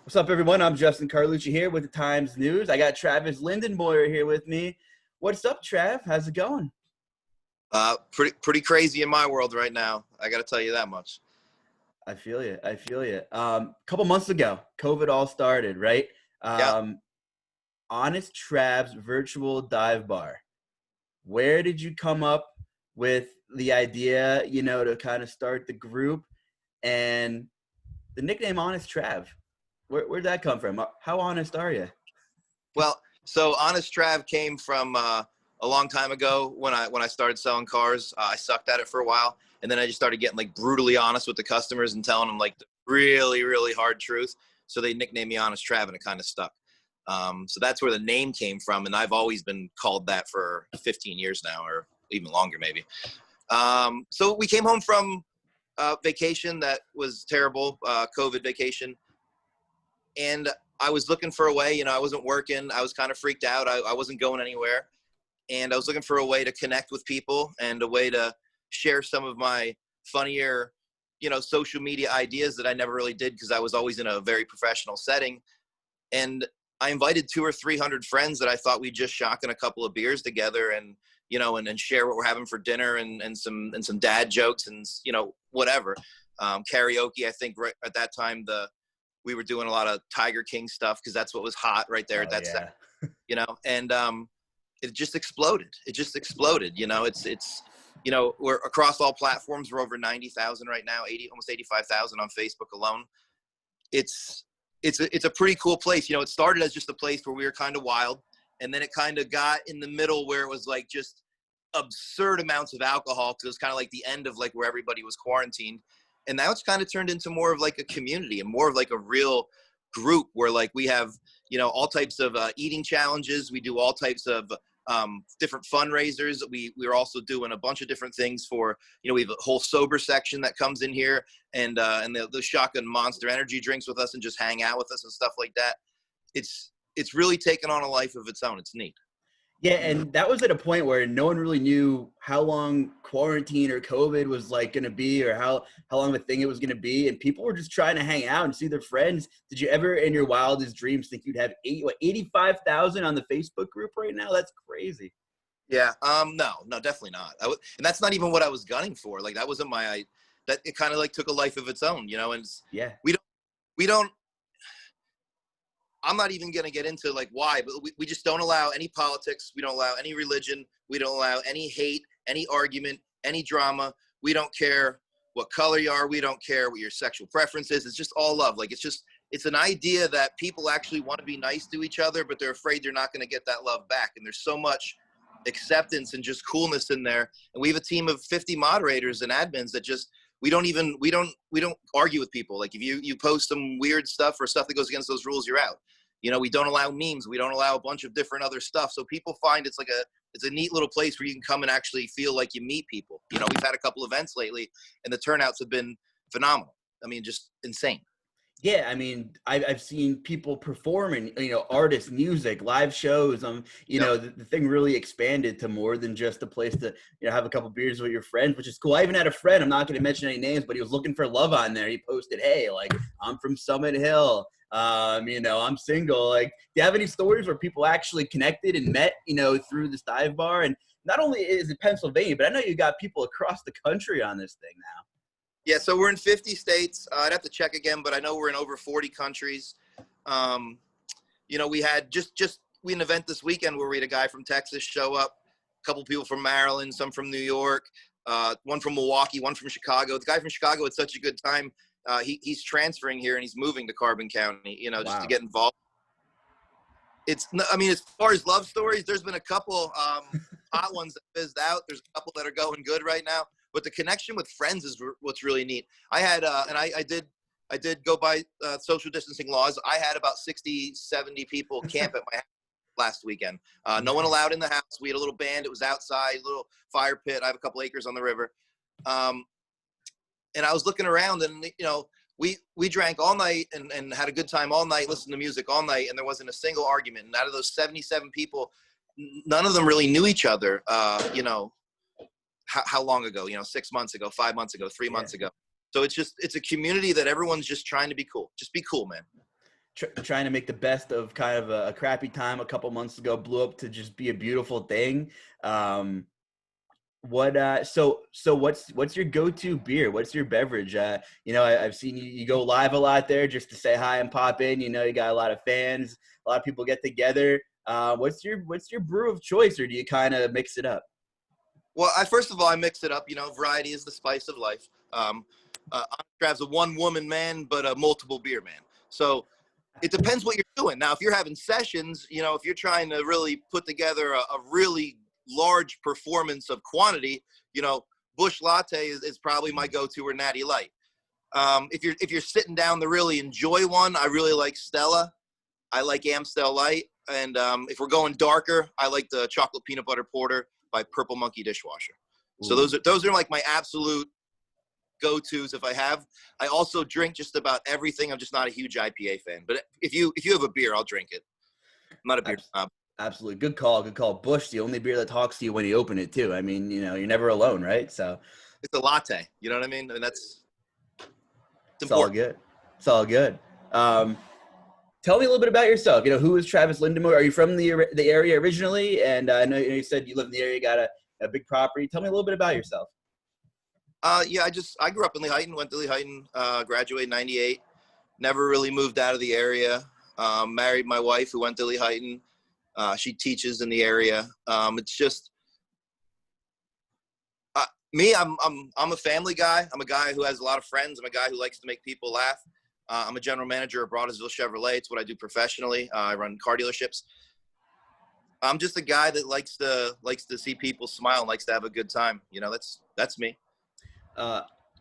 What's up, everyone? I'm Justin Carlucci here with the Times News. I got Travis Lindenboyer here with me. What's up, Trav? How's it going? Pretty crazy in my world right now. I got to tell you that much. I feel you. I feel you. Couple months ago, COVID all started, right? Yeah. Honest Trav's virtual dive bar. Where did you come up with the idea, to kind of start the group and the nickname Honest Trav? Where'd that come from? How honest are you? Well, so Honest Trav came from a long time ago when I started selling cars. I sucked at it for a while, and then I just started getting like brutally honest with the customers and telling them like the really, really hard truth. So they nicknamed me Honest Trav, and it kind of stuck. So that's where the name came from, and I've always been called that for 15 years now, or even longer maybe. So we came home from vacation that was terrible, COVID vacation, and I was looking for a way. I wasn't working. I was kind of freaked out. I wasn't going anywhere, and I was looking for a way to connect with people and a way to share some of my funnier, social media ideas that I never really did because I was always in a very professional setting. And I invited 200 or 300 friends that I thought we'd just shotgun a couple of beers together and, and share what we're having for dinner and some dad jokes and, whatever. Karaoke, I think right at that time, we were doing a lot of Tiger King stuff because that's what was hot right there at that set, and it just exploded. It's we're across all platforms. We're over 90,000 right now, almost 85,000 on Facebook alone. It's a pretty cool place. It started as just a place where we were kind of wild, and then it kind of got in the middle where it was like just absurd amounts of alcohol because it was kind of like the end of like where everybody was quarantined. And now it's kind of turned into more of like a community and more of like a real group where like we have, all types of eating challenges. We do all types of different fundraisers. We're also doing a bunch of different things for, we have a whole sober section that comes in here and the shotgun Monster energy drinks with us and just hang out with us and stuff like that. It's really taken on a life of its own. It's neat. Yeah, and that was at a point where no one really knew how long quarantine or COVID was like going to be, or how long the thing it was going to be, and people were just trying to hang out and see their friends. Did you ever, in your wildest dreams, think you'd have 85,000 on the Facebook group right now? That's crazy. Yeah. No, definitely not. And that's not even what I was gunning for. Like that wasn't that it kind of like took a life of its own, and yeah, we don't. I'm not even going to get into like why, but we just don't allow any politics. We don't allow any religion. We don't allow any hate, any argument, any drama. We don't care what color you are. We don't care what your sexual preference is. It's just all love. Like it's an idea that people actually want to be nice to each other, but they're afraid they're not going to get that love back. And there's so much acceptance and just coolness in there. And we have a team of 50 moderators and admins that just, we don't argue with people. Like if you post some weird stuff or stuff that goes against those rules, you're out. We don't allow memes. We don't allow a bunch of different other stuff. So people find it's a neat little place where you can come and actually feel like you meet people. We've had a couple events lately and the turnouts have been phenomenal. I mean, just insane. Yeah, I mean, I've seen people performing, artists, music, live shows. The thing really expanded to more than just a place to, have a couple beers with your friends, which is cool. I even had a friend, I'm not going to mention any names, but he was looking for love on there. He posted, hey, like, I'm from Summit Hill. I'm single. Like, do you have any stories where people actually connected and met, through this dive bar? And not only is it Pennsylvania, but I know you got people across the country on this thing now. Yeah, so we're in 50 states. I'd have to check again, but I know we're in over 40 countries. We had we had an event this weekend where we had a guy from Texas show up, a couple people from Maryland, some from New York, one from Milwaukee, one from Chicago. The guy from Chicago had such a good time. He's transferring here and he's moving to Carbon County, just to get involved. As far as love stories, there's been a couple hot ones that fizzed out. There's a couple that are going good right now. But the connection with friends is what's really neat. I had, and I did go by social distancing laws. I had about 60, 70 people camp at my house last weekend. No one allowed in the house. We had a little band. It was outside, a little fire pit. I have a couple acres on the river. And I was looking around and, we drank all night and had a good time all night, listened to music all night. And there wasn't a single argument. And out of those 77 people, none of them really knew each other, how long ago, 6 months ago, 5 months ago, 3 months ago. So it's a community that everyone's just trying to be cool. Just be cool, man. trying to make the best of kind of a crappy time a couple months ago blew up to just be a beautiful thing. What's your go-to beer? What's your beverage? I've seen you go live a lot there just to say hi and pop in. You got a lot of fans, a lot of people get together. What's your brew of choice, or do you kind of mix it up? Well, first of all, I mix it up. Variety is the spice of life. Trav's a one-woman man, but a multiple beer man. So it depends what you're doing. Now, if you're having sessions, if you're trying to really put together a really large performance of quantity, Bush Latte is probably my go-to, or Natty Light. If you're sitting down to really enjoy one, I really like Stella. I like Amstel Light. And if we're going darker, I like the chocolate peanut butter porter by Purple Monkey Dishwasher. Ooh. So those are like my absolute go-tos. If I have, I also drink just about everything. I'm just not a huge IPA fan, but if you have a beer, I'll drink it. I'm not a beer snob. Absolutely. Good call. Bush, the only beer that talks to you when you open it too. I mean, you're never alone, right? So it's a latte. You know what I mean? And it's all good. It's all good. Tell me a little bit about yourself. Who is Travis Lindemore? Are you from the area originally? And I know you said you live in the area, got a big property. Tell me a little bit about yourself. Yeah, I grew up in Lehighton, went to Lehighton, graduated in 98. Never really moved out of the area. Married my wife, who went to Lehighton. She teaches in the area. It's just me. I'm a family guy. I'm a guy who has a lot of friends. I'm a guy who likes to make people laugh. I'm a general manager at Broadesville Chevrolet. It's what I do professionally. I run car dealerships. I'm just a guy that likes to see people smile and likes to have a good time. That's me.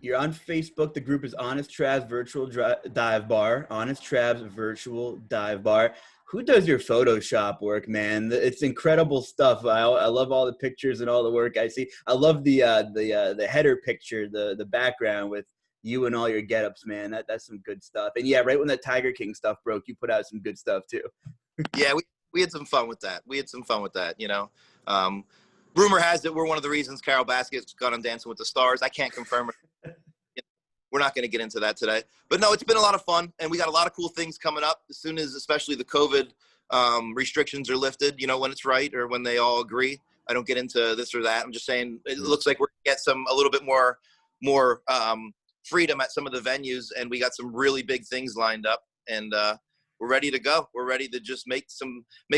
You're on Facebook. The group is Honest Trav's Virtual Dive Bar. Honest Trav's Virtual Dive Bar. Who does your Photoshop work, man? It's incredible stuff. I love all the pictures and all the work I see. I love the header picture, the background with you and all your getups, man. That's some good stuff. And yeah, right when that Tiger King stuff broke, you put out some good stuff too. Yeah, we had some fun with that. Rumor has it we're one of the reasons Carol Baskin's got on Dancing with the Stars. I can't confirm it. We're not going to get into that today. But no, it's been a lot of fun, and we got a lot of cool things coming up as soon as, especially the COVID restrictions are lifted, when it's right or when they all agree. I don't get into this or that. I'm just saying it looks like we're going to get a little bit more freedom at some of the venues, and we got some really big things lined up, and we're ready to go. We're ready to just make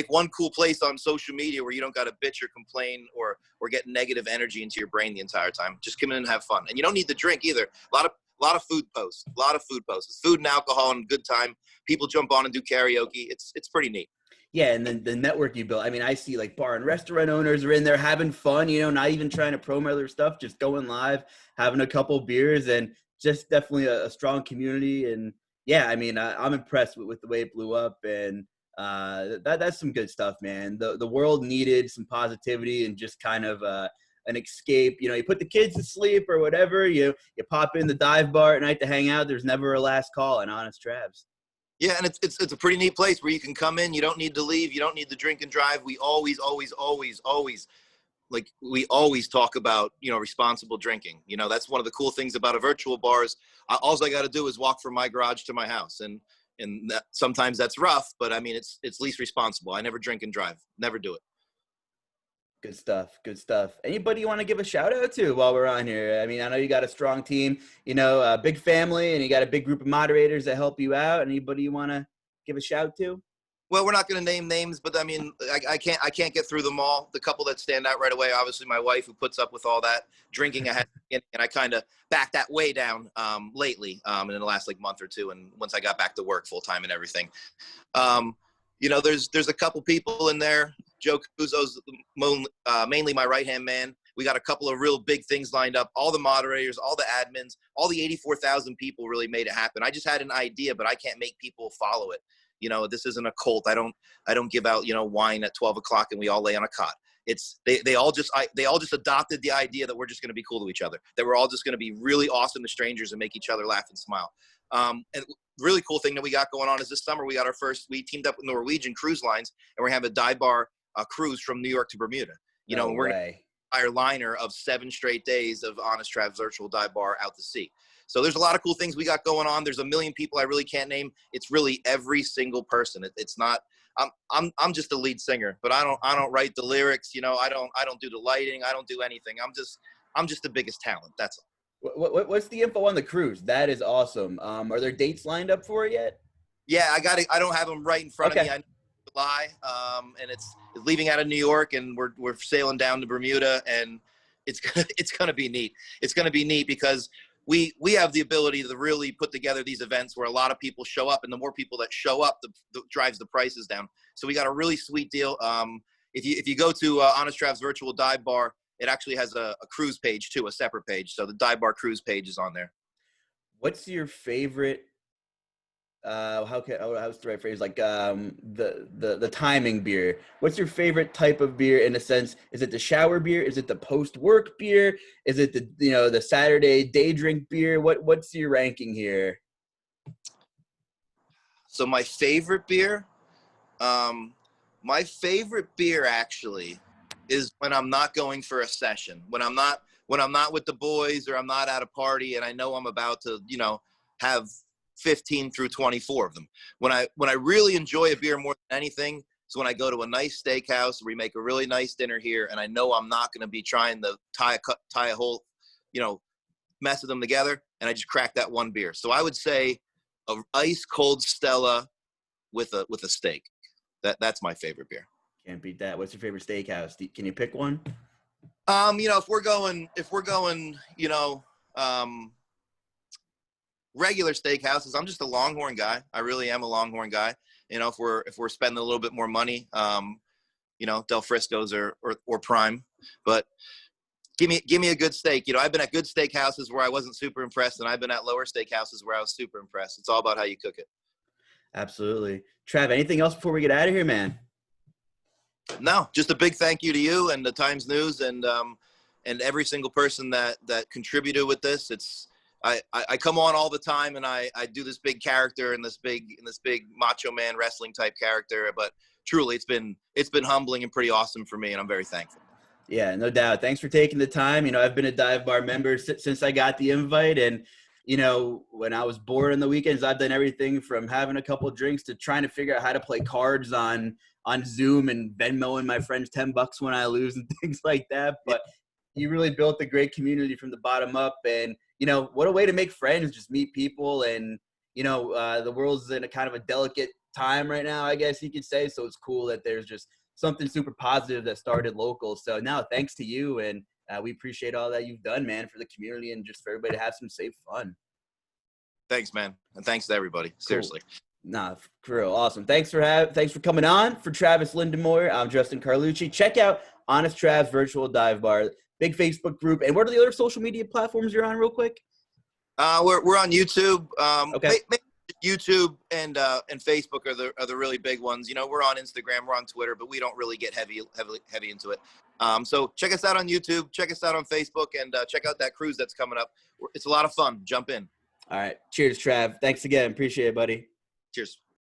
one cool place on social media where you don't got to bitch or complain or get negative energy into your brain the entire time. Just come in and have fun. And you don't need to drink either. A lot of food posts. It's food and alcohol and good time. People jump on and do karaoke. It's pretty neat. Yeah, and then the network you built. I mean, I see like bar and restaurant owners are in there having fun, not even trying to promote their stuff, just going live, having a couple beers, and just definitely a strong community. And yeah, I mean, I'm impressed with the way it blew up, and that's some good stuff, man. The world needed some positivity and just kind of an escape. You put the kids to sleep or whatever. You pop in the dive bar at night to hang out. There's never a last call on Honest Travs. Yeah, and it's a pretty neat place where you can come in. You don't need to leave. You don't need to drink and drive. We always talk about, responsible drinking. That's one of the cool things about a virtual bar is all I got to do is walk from my garage to my house. And sometimes that's rough, but I mean, it's least responsible. I never drink and drive. Never do it. Good stuff. Anybody you want to give a shout out to while we're on here? I mean, I know you got a strong team, a big family, and you got a big group of moderators that help you out. Anybody you want to give a shout to? Well, we're not going to name names, but I mean, I can't get through them all. The couple that stand out right away, obviously my wife, who puts up with all that drinking ahead, and I kind of backed that way down lately, in the last month or two, and once I got back to work full time and everything. There's a couple people in there. Joe Cuzo's mainly my right-hand man. We got a couple of real big things lined up. All the moderators, all the admins, all the 84,000 people really made it happen. I just had an idea, but I can't make people follow it. This isn't a cult. I don't give out, wine at 12 o'clock and we all lay on a cot. They all just adopted the idea that we're just going to be cool to each other, that we're all just going to be really awesome to strangers and make each other laugh and smile. And really cool thing that we got going on is this summer we teamed up with Norwegian Cruise Lines, and we're having a dive bar cruise from New York to Bermuda. And we're going to entire liner of 7 straight days of Honest Trav's Virtual Dive Bar out to sea. So there's a lot of cool things we got going on. There's a million people I really can't name. It's really every single person. It's not. I'm just the lead singer, but I don't write the lyrics. You know, I don't do the lighting. I don't do anything. I'm just the biggest talent. That's all. What's the info on the cruise? That is awesome. Are there dates lined up for it yet? Yeah, I don't have them right in front of me. I know July, and it's leaving out of New York, and we're sailing down to Bermuda, and it's gonna be neat. It's gonna be neat because we have the ability to really put together these events where a lot of people show up, and the more people that show up, the drives the prices down. So we got a really sweet deal. If you go to Honest Trav's Virtual Dive Bar, it actually has a cruise page too, a separate page. So the Dive Bar cruise page is on there. What's your favorite? How's the right phrase? Like the timing beer. What's your favorite type of beer in a sense? Is it the shower beer? Is it the post work beer? Is it the Saturday day drink beer? What's your ranking here? So my favorite beer, actually is when I'm not going for a session. When I'm not with the boys or I'm not at a party and I know I'm about to, have 15 through 24 of them. When I really enjoy a beer more than anything is when I go to a nice steakhouse where we make a really nice dinner here and I know I'm not going to be trying to tie a whole, mess of them together, and I just crack that one beer. So I would say a ice cold Stella with a steak. That's my favorite beer. Can't beat that. What's your favorite steakhouse? Can you pick one? If we're going, regular steakhouses, I'm just a Longhorn guy. I really am a Longhorn guy. If we're spending a little bit more money, Del Frisco's or Prime, but give me a good steak. I've been at good steakhouses where I wasn't super impressed, and I've been at lower steakhouses where I was super impressed. It's all about how you cook it. Absolutely. Trav, anything else before we get out of here, man? No, just a big thank you to you and the Times News and every single person that contributed with this. I come on all the time and I do this big character and this big macho man wrestling type character, but truly it's been humbling and pretty awesome for me, and I'm very thankful. Yeah, no doubt. Thanks for taking the time. I've been a dive bar member since I got the invite, and when I was bored on the weekends, I've done everything from having a couple of drinks to trying to figure out how to play cards on Zoom and Venmoing my friends $10 when I lose and things like that. But you really built a great community from the bottom up, and what a way to make friends, just meet people. And the world's in a kind of a delicate time right now, I guess you could say. So it's cool that there's just something super positive that started local. So now thanks to you, and we appreciate all that you've done, man, for the community and just for everybody to have some safe fun. Thanks, man. And thanks to everybody. Seriously. Cool. Nah, for real. Awesome. Thanks for coming on. For Travis Lindemore, I'm Justin Carlucci. Check out Honest Trav's Virtual Dive Bar, big Facebook group. And what are the other social media platforms you're on real quick? We're on YouTube. Okay. YouTube and Facebook are the really big ones. We're on Instagram, we're on Twitter, but we don't really get heavy into it. So check us out on YouTube, check us out on Facebook, and check out that cruise that's coming up. It's a lot of fun. Jump in. All right. Cheers, Trav. Thanks again. Appreciate it, buddy. Cheers.